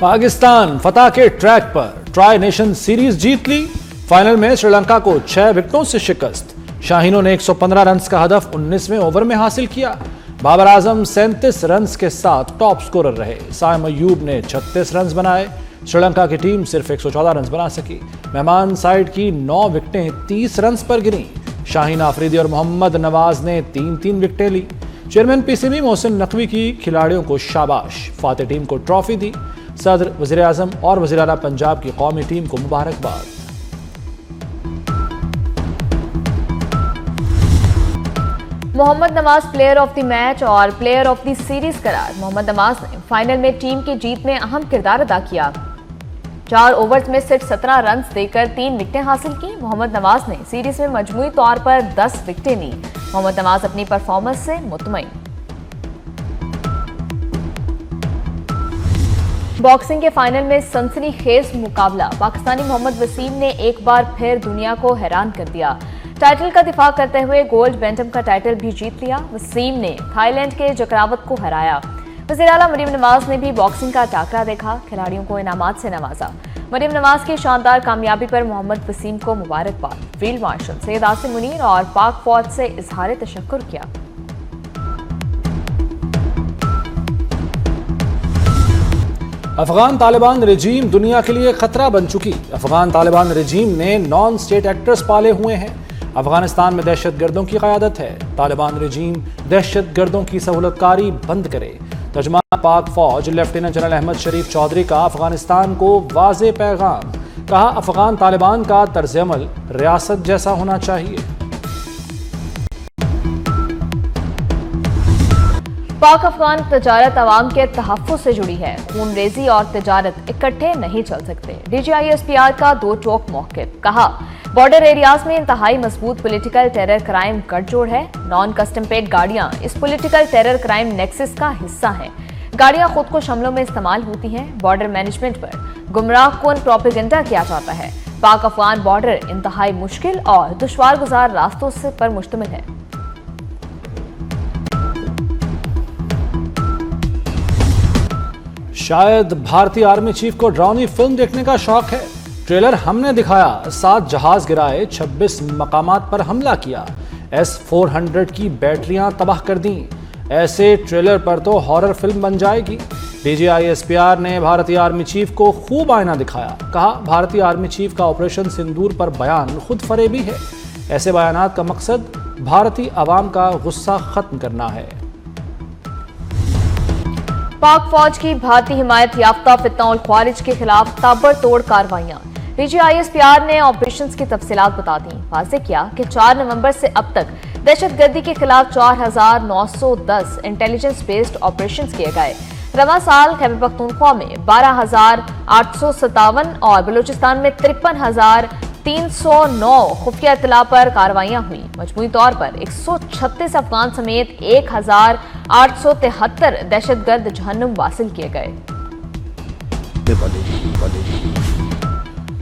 पाकिस्तान फतह के ट्रैक पर ट्राई नेशन सीरीज जीत ली। फाइनल में श्रीलंका को 6 विकेटों से शिकस्त। शाहीनों ने 115 रन का हदफ 19वें ओवर में हासिल किया। बाबर आजम 37 रन के साथ टॉप स्कोरर रहे। साइम अयूब ने 36 रन बनाए। श्रीलंका की टीम सिर्फ 114 रन बना सकी। मेहमान साइड की 9 विकेटें 30 रन पर गिरी। शाहीन आफरीदी और मोहम्मद नवाज ने 3-3 विकेटें ली। चेयरमैन पीसीबी मोहसिन नकवी की खिलाड़ियों को शाबाश। फातेह टीम को ट्रॉफी दी। सदर, वजीर आजम और वजीर आला पंजाब की कौमी टीम को मुबारकबाद। Mohammad Nawaz player of the match और प्लेयर ऑफ द सीरीज करार। मोहम्मद नवाज ने फाइनल में टीम की जीत में अहम किरदार अदा किया। 4 ओवर्स में सिर्फ 17 रन देकर 3 विकेटें हासिल की। मोहम्मद नवाज ने सीरीज में मजमूई तौर पर 10 विकेटें ली। मोहम्मद नवाज अपनी परफॉर्मेंस से मुतमईन। बॉक्सिंग के फाइनल में सनसनीखेज मुकाबला। पाकिस्तानी मोहम्मद वसीम ने एक बार फिर दुनिया को हैरान कर दिया। टाइटल का दिफा करते हुए गोल्ड बैंटम का टाइटल भी जीत लिया। वसीम ने थाईलैंड के जकरावत को हराया। वज़ीर आला मरियम नवाज ने भी बॉक्सिंग का टाकरा देखा। खिलाड़ियों को इनामात से नवाजा। मरियम नवाज की शानदार कामयाबी पर मोहम्मद वसीम को मुबारकबाद। फील्ड मार्शल सैयद आसिम मुनीर और पाक फौज से इजहार तशक्कुर किया। अफगान तालिबान रजीम दुनिया के लिए खतरा बन चुकी। अफगान तालिबान रजीम ने नॉन स्टेट एक्टर्स पाले हुए हैं। अफगानिस्तान में दहशतगर्दों की क़यादत है। तालिबान रजीम दहशतगर्दों की सहूलतकारी बंद करे। तर्जुमान पाक फौज लेफ्टिनेंट जनरल अहमद शरीफ चौधरी का अफगानिस्तान को वाज़े पैगाम। कहा, अफगान तालिबान का तर्ज अमल रियासत जैसा होना चाहिए। पाक अफगान तजारत अवाम के तहफ़्फ़ुज़ से जुड़ी है। खून रेजी और तजारत इकट्ठे नहीं चल सकते। DGISPR का 2 टोक मौक़िफ़। कहा, बॉर्डर एरियाज में इंतहाई मजबूत पॉलिटिकल टेरर क्राइम गठजोड़ है। नॉन कस्टम पेड गाड़ियां इस पॉलिटिकल टेरर क्राइम नेक्सस का हिस्सा हैं। गाड़ियां खुद को हमलों में इस्तेमाल होती हैं। बॉर्डर मैनेजमेंट पर गुमराहकुन प्रोपेगेंडा किया जाता है। पाक अफगान बॉर्डर इंतहाई मुश्किल और दुश्वार गुजार रास्तों से पर मुश्तमिल है। शायद भारतीय आर्मी चीफ को डरावनी फिल्म देखने का शौक है। ट्रेलर हमने दिखाया, 7 जहाज गिराए, 26 मकामात पर हमला किया, S-400 की बैटरियां तबाह कर दी। ऐसे ट्रेलर पर तो हॉरर फिल्म बन जाएगी। DGISPR ने भारतीय आर्मी चीफ को खूब आईना दिखाया। कहा, भारतीय आर्मी चीफ का ऑपरेशन सिंदूर पर बयान खुद फरेबी है। ऐसे बयानात का मकसद भारतीय अवाम का गुस्सा खत्म करना है। पाक फौज की भारतीय हिमायत याफ्ता फित्ना-उल ख्वारिज के खिलाफ ताबड़तोड़ कार्रवाइयां। DGISPR ने ऑपरेशंस की तफसीलात बता दी। वाज़ेह किया कि 4 नवंबर से अब तक दहशतगर्दी के खिलाफ 4910 इंटेलिजेंस बेस्ड ऑपरेशंस किए गए। रवां साल खैबर पख्तूनख्वा में 12857 और बलूचिस्तान में 53,309 खुफिया इत्तला पर कार्रवाइयां हुई। मजमूई तौर पर 136 अफगान समेत 1873 दहशतगर्द जहन्नुम वासिल किए गए।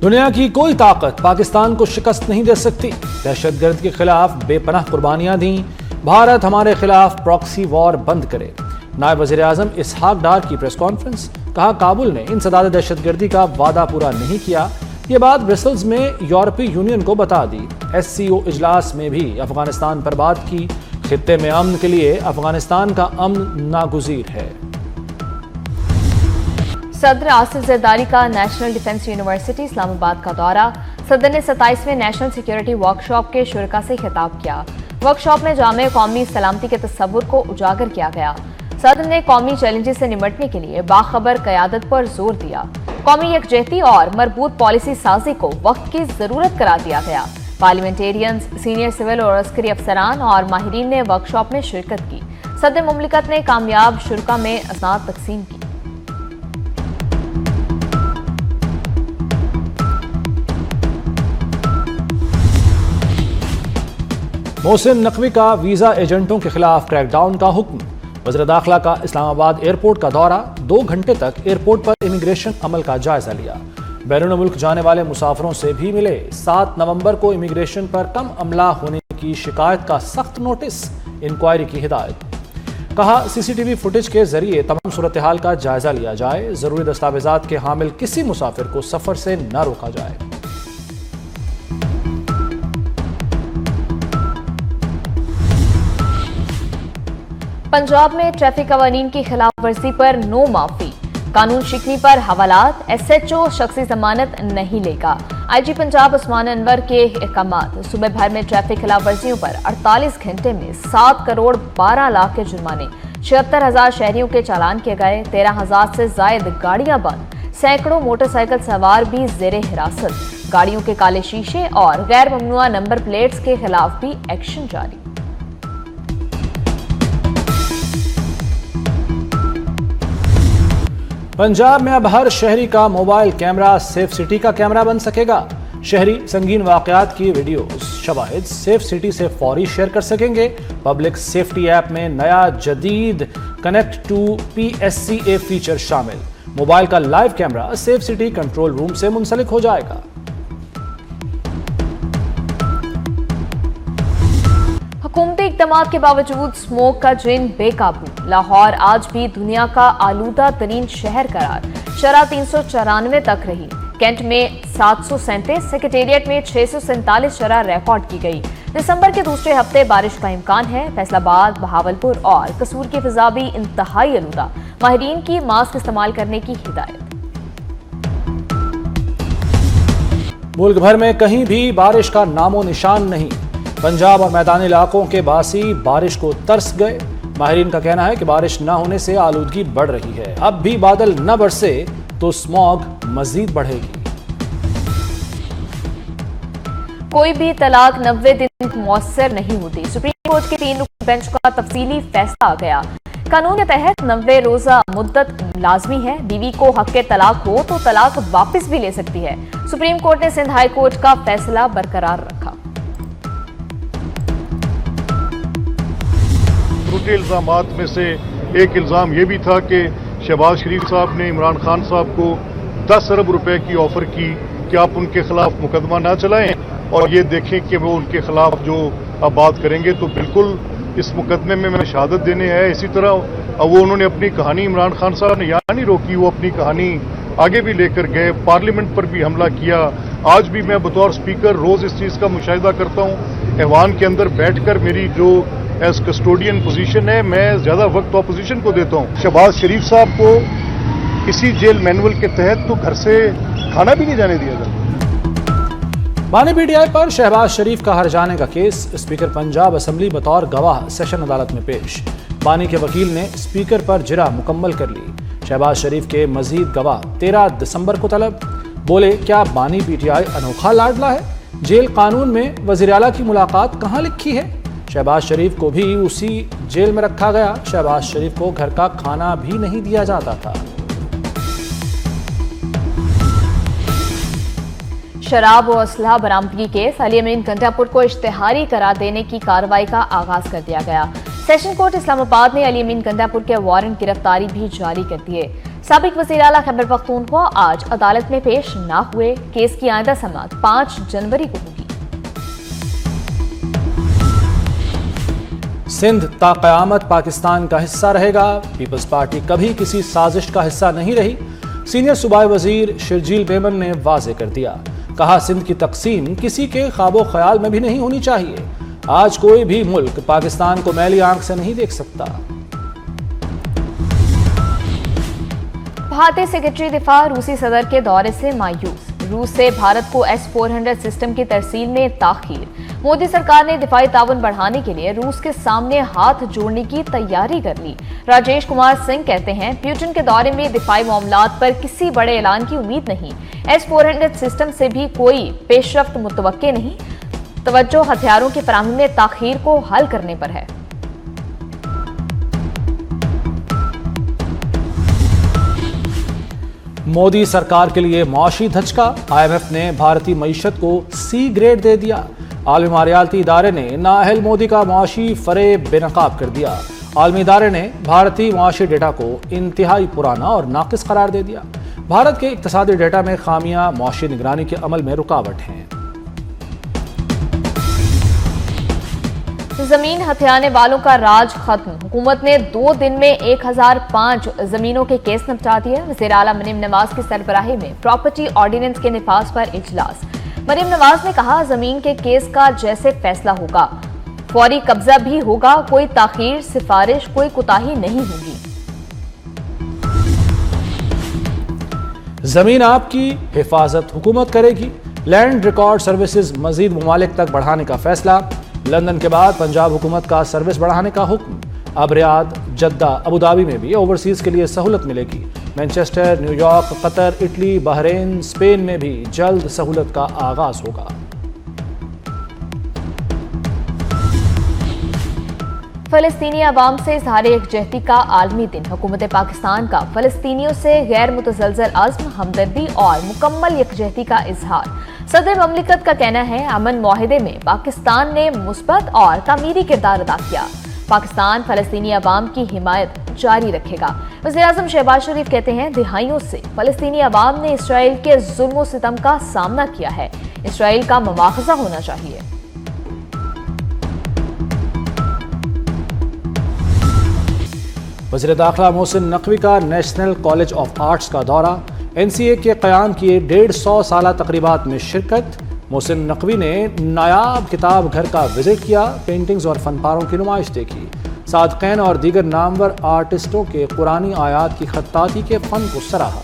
दुनिया की कोई ताकत पाकिस्तान को शिकस्त नहीं दे सकती। दहशतगर्द के खिलाफ बेपनाह कुर्बानियां दी। भारत हमारे खिलाफ प्रॉक्सी वॉर बंद करे। नायब वज़ीर आज़म इसहाक डार की प्रेस कॉन्फ्रेंस। कहा, काबुल ने इंसदाद दहशतगर्दी का वादा पूरा नहीं किया। ये बात ब्रसेल्स में यूरोपीय यूनियन को बता दी। SCO इजलास में भी अफगानिस्तान पर बात की। खित्ते में अमन के लिए अफगानिस्तान का अमन नागुज़ीर है। सदर आसिफ जरदारी का नेशनल डिफेंस यूनिवर्सिटी इस्लामाबाद का दौरा। सदर ने 27वें नेशनल सिक्योरिटी वर्कशॉप के शुरका से खिताब किया। वर्कशॉप में जामे कौमी सलामती के तस्वुर को उजागर किया गया। सदर ने कौमी चैलेंजेस से निपटने के लिए बाखबर क़यादत पर जोर दिया। कौमी यकजहती और मरबूत पॉलिसी साजी को वक्त की जरूरत करार दिया गया। पार्लियामेंटेरियंस, सीनियर सिविल और अस्करी अफसरान और माहिरीन ने वर्कशॉप में शिरकत की। सदर मुमलिकत ने कामयाब शुरका में असनाद तकसीम की। मोहसिन नकवी का वीजा एजेंटों के खिलाफ क्रैकडाउन का हुक्म। वज़ीर दाखिला का इस्लामाबाद एयरपोर्ट का दौरा। 2 घंटे तक एयरपोर्ट पर इमिग्रेशन अमल का जायजा लिया। बैरून मुल्क जाने वाले मुसाफिरों से भी मिले। 7 नवंबर को इमिग्रेशन पर कम अमला होने की शिकायत का सख्त नोटिस। इंक्वायरी की हिदायत। कहा सीसीटीवी फुटेज के जरिए तमाम सूरत हाल का जायजा लिया जाए, जरूरी दस्तावेजात के हामिल किसी मुसाफिर को सफर से न रोका जाए। पंजाब में ट्रैफिक कवानीन की खिलाफ वर्जी पर नो माफी, कानून शिकनी पर हवालात, एसएचओ शख्सी जमानत नहीं लेगा। आईजी पंजाब उस्मान अनवर के अहकामात, सुबह भर में ट्रैफिक खिलाफ वर्जियों पर 48 घंटे में 7 करोड़ 12 लाख के जुर्माने, 76,000 शहरियों के चालान किए गए, 13,000 से जायद गाड़ियां बंद, सैकड़ों मोटरसाइकिल सवार भी जेरे हिरासत, गाड़ियों के काले शीशे और गैर ममनुआ नंबर प्लेट्स के खिलाफ भी एक्शन जारी। पंजाब में अब हर शहरी का मोबाइल कैमरा सेफ सिटी का कैमरा बन सकेगा। शहरी संगीन वाकयात की वीडियोस शवाहिद सेफ सिटी से फौरी शेयर कर सकेंगे। पब्लिक सेफ्टी ऐप में नया जदीद कनेक्ट टू PSCA फीचर शामिल। मोबाइल का live camera safe city control room से मुंसलिक हो जाएगा। हुकूमती इक़दामात के बावजूद स्मोक का जिन बेकाबू, लाहौर आज भी दुनिया का आलूदा तरीन शहर करार, शरह 394 तक रही। कैंट में 737, सेक्रेटेरिएट में 647 शरह रिकॉर्ड की गई। दिसंबर के दूसरे हफ्ते बारिश का इम्कान है। फैसलाबाद, बहावलपुर और कसूर की फिजा भी इंतहाई आलूदा, माहिरीन की मास्क इस्तेमाल करने की हिदायत। मुल्क भर में कहीं भी बारिश का नामो निशान नहीं। पंजाब और मैदानी इलाकों के बासी बारिश को तरस गए। माहिरीन का कहना है कि बारिश न होने से आलूदगी बढ़ रही है। अब भी बादल न बरसे तो स्मॉग मजीद बढ़ेगी। कोई भी तलाक 90 दिन मौसर नहीं होती। सुप्रीम कोर्ट के 3 रुकनी बेंच का तफसीली फैसला आ गया। कानून के तहत 90 रोजा मुद्दत लाजमी है। बीवी को हक के तलाक हो तो तलाक वापस भी ले सकती है। सुप्रीम कोर्ट ने सिंध हाई कोर्ट का फैसला बरकरार रखा। झूठे इल्जामात में से एक इल्ज़ाम ये भी था कि शहबाज शरीफ साहब ने इमरान खान साहब को 10 अरब रुपए की ऑफर की कि आप उनके खिलाफ मुकदमा ना चलाएं और ये देखें कि वो उनके खिलाफ जो अब बात करेंगे तो बिल्कुल इस मुकदमे में मैंने शहादत देने हैं। इसी तरह वो उन्होंने अपनी कहानी, इमरान खान साहब ने यहाँ नहीं रोकी, वो अपनी कहानी आगे भी लेकर गए, पार्लियामेंट पर भी हमला किया। आज भी मैं बतौर स्पीकर रोज इस चीज़ का मुशाहिदा करता हूँ। ऐवान के अंदर बैठकर मेरी जो एज कस्टोडियन पोजीशन है, मैं ज्यादा वक्त ऑपोजिशन को देता हूं। शहबाज शरीफ साहब को किसी जेल मैनुअल के तहत तो घर से खाना भी नहीं जाने दिया जाता। बानी PTI पर शहबाज शरीफ का हर जाने का केस स्पीकर पंजाब असेंबली बतौर गवाह सेशन अदालत में पेश। बानी के वकील ने स्पीकर पर जिरा मुकम्मल कर ली। शहबाज शरीफ के मजीद गवाह 13 दिसंबर को तलब। बोले, क्या बानी PTI अनोखा लाडला है? जेल कानून में वजीर आला की मुलाकात कहाँ लिखी है? शहबाज शरीफ को भी उसी जेल में रखा गया। शहबाज शरीफ को घर का खाना भी नहीं दिया जाता था। शराब और असलहा बरामदगी केस, अली अमीन गंडापुर को इश्तिहारी करार देने की कार्रवाई का आगाज कर दिया गया। सेशन कोर्ट इस्लामाबाद ने अली अमीन गंडापुर के वारंट गिरफ्तारी भी जारी कर दिए। साबिक वज़ीर आला खैबर पख्तूनख्वा आज अदालत में पेश न हुए। केस की आइंदा समाअत 5 जनवरी को होगी। सिंध ता क़यामत पाकिस्तान का हिस्सा रहेगा। पीपल्स पार्टी कभी किसी साजिश का हिस्सा नहीं रही। सीनियर सूबाई वजीर शर्जील मेमन ने वाज़ेह कर दिया। कहा, सिंध की तकसीम किसी के ख्वाबो ख्याल में भी नहीं होनी चाहिए। आज कोई भी मुल्क पाकिस्तान को मैली आंख से नहीं देख सकता। भारतीय सेक्रेटरी दिफा रूसी सदर के दौरे से मायूस। रूस से भारत को S-400 सिस्टम की तरसील में ताखीर। मोदी सरकार ने दिफाई ताउन बढ़ाने के लिए रूस के सामने हाथ जोड़ने की तैयारी कर ली। राजेश कुमार सिंह कहते हैं, पुतिन के दौरे में दिफाई मामलात पर किसी बड़े ऐलान की उम्मीद नहीं। S-400 सिस्टम से भी कोई पेशरफ्त मुतवक्के नहीं। तवज्जो हथियारों की फराहमी में ताखीर को हल करने पर है। मोदी सरकार के लिए मुआशी धचका। IMF ने भारतीय मईशत को C ग्रेड दे दिया। आलमी मालियाती इदारे ने नाअहल मोदी का मुआशी फरेब बेनकाब कर दिया। आलमी इदारे ने भारतीय मुआशी डेटा को इंतहाई पुराना और नाकिस करार दे दिया। भारत के इक्तसादी डेटा में खामियां मुआशी निगरानी के अमल में रुकावट हैं। जमीन हथियाने वालों का राज खत्म। हुकूमत ने 2 दिन में 1005 जमीनों के केस निपटा दिए। वज़ीर आला मरीम नवाज की सरबराही में प्रॉपर्टी ऑर्डिनेंस के निफाज पर इजलास। मरीम नवाज ने कहा, जमीन के केस का जैसे फैसला होगा फौरी कब्जा भी होगा, कोई ताखीर सिफारिश कोई कोताही नहीं होगी। जमीन आपकी हिफाजत हुकूमत करेगी। लैंड रिकॉर्ड सर्विसेज मजीद ममालिक तक बढ़ाने का फैसला। लंदन के बाद पंजाब हुकूमत का सर्विस बढ़ाने का हुक्म। अब रियाद, जद्दा, अबुधाबी में भी ओवरसीज के लिए सहूलत मिलेगी। Manchester, New York, Qatar, Italy, Bahrain, Spain में भी जल्द सहूलत का आगाज होगा। फलस्तीनी अवाम से इजहार यकजहती का आलमी दिन। हुकूमत पाकिस्तान का फलस्तीनियों से गैर मुतज़लज़ल अज़्म, हमदर्दी और मुकम्मल यकजहती का इजहार। सदर ममलिकत का कहना है, अमन मुआहिदे में पाकिस्तान ने मुस्बत और तामीरी किरदार अदा किया। पाकिस्तान फलस्तीनी अवाम की हिमायत जारी रखेगा। वज़ीर आज़म शहबाज शरीफ कहते हैं, दिहाइयों से फलस्तीनी अवाम ने इसराइल के जुल्म सितम का सामना किया है। इसराइल का मुआखज़ा होना चाहिए। वज़ीर दाखिला मोहसिन नकवी का नेशनल कॉलेज ऑफ आर्ट्स का दौरा। NCA के क़याम किए 150 साला तकरीबात में शिरकत। मोहसिन नकवी ने नायाब किताब घर का विजिट किया, पेंटिंग्स और फनपारों की नुमाइश देखी। सादक़ीन और दीगर नामवर आर्टिस्टों के कुरानी आयात की खत्ताती के फ़न को सराहा।